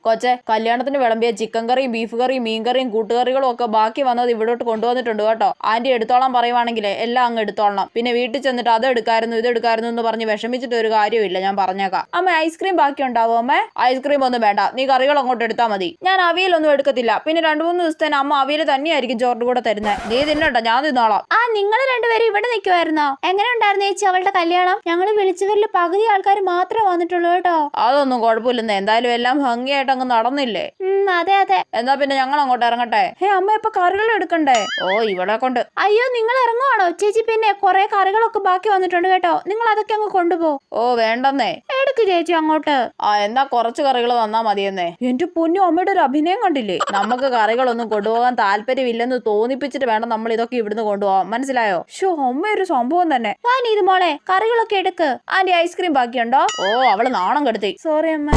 കൊച്ചെ കല്യാണത്തിന് വിളമ്പിയ ചിക്കൻ കറിയും ബീഫ് കറിയും മീൻ കറിയും കൂട്ടുകറികളും ഒക്കെ ബാക്കി വന്നത് ഇവിടോട്ട് കൊണ്ടുവന്നിട്ടുണ്ട് കേട്ടോ. ആന്റി എടുത്തോളാൻ പറയുവാണെങ്കിലേ എല്ലാം അങ്ങ് എടുത്തോളണം. പിന്നെ വീട്ടിൽ ചെന്നിട്ട് അത് എടുക്കായിരുന്നു ഇത് എടുക്കായിരുന്നു എന്ന് പറഞ്ഞ് വിഷമിച്ചിട്ട് ഒരു കാര്യമില്ല, ഞാൻ പറഞ്ഞേക്കാം. അമ്മ ഐസ്ക്രീം ബാക്കി ഉണ്ടാവും അമ്മേ? ഐസ്ക്രീം ഒന്നും വേണ്ട, നീ കറികൾ അങ്ങോട്ട് എടുത്താൽ മതി. ഞാൻ അവിയലൊന്നും എടുക്കത്തില്ല. പിന്നെ 2-3 ദിവസത്തേന് അമ്മ അവിയൽ തന്നെയായിരിക്കും ചോറിന്റെ കൂടെ തരുന്നത്. നീ തിന്നണ്ട, ഞാൻ തിന്നോളാം. നിങ്ങൾ രണ്ടുപേരും ഇവിടെ നിൽക്കുമായിരുന്നോ? എങ്ങനെ ഉണ്ടായിരുന്നു ചേച്ചി അവളുടെ കല്യാണം? ഞങ്ങൾ വിളിച്ചവരിൽ പകുതി ആൾക്കാർ മാത്രമേ വന്നിട്ടുള്ളൂ കേട്ടോ. അതൊന്നും കുഴപ്പമില്ലെന്ന്, എന്തായാലും എല്ലാം ഭംഗിയായിട്ട് അങ്ങ് നടന്നില്ലേ? അതെ അതെ. എന്നാ പിന്നെ ഞങ്ങൾ അങ്ങോട്ട് ഇറങ്ങട്ടെ. അമ്മ ഇപ്പൊ കറികൾ എടുക്കണ്ടേ? ഓ ഇവിടെ കൊണ്ട്. അയ്യോ നിങ്ങൾ ഇറങ്ങുവാണോ ചേച്ചി? പിന്നെ കുറെ കറികളൊക്കെ ബാക്കി വന്നിട്ടുണ്ട് കേട്ടോ, നിങ്ങൾ അതൊക്കെ അങ്ങ് കൊണ്ടുപോ. ഓ വേണ്ടെന്നേ, എടുക്ക് ചേച്ചി അങ്ങോട്ട്. എന്നാ കുറച്ച് കറികൾ തന്നാ മതിയെന്നേ. എന്റെ പൊന്നു, അമ്മയുടെ ഒരു അഭിനയം കണ്ടില്ലേ? നമുക്ക് കറികളൊന്നും കൊണ്ടുപോകാൻ താല്പര്യമില്ലെന്ന് തോന്നിപ്പിച്ചിട്ട് വേണം നമ്മൾ ഇതൊക്കെ ഇവിടുന്ന് കൊണ്ടുപോകാൻ, മനസ്സിലായോ? അമ്മ ഒരു സംഭവം തന്നെ. ഇത് മോളെ കറികളൊക്കെ എടുക്ക്. Anti ice cream ബാക്കിയുണ്ടോ? ഓ അവള് നാണം കെടുത്തി. സോറി അമ്മ.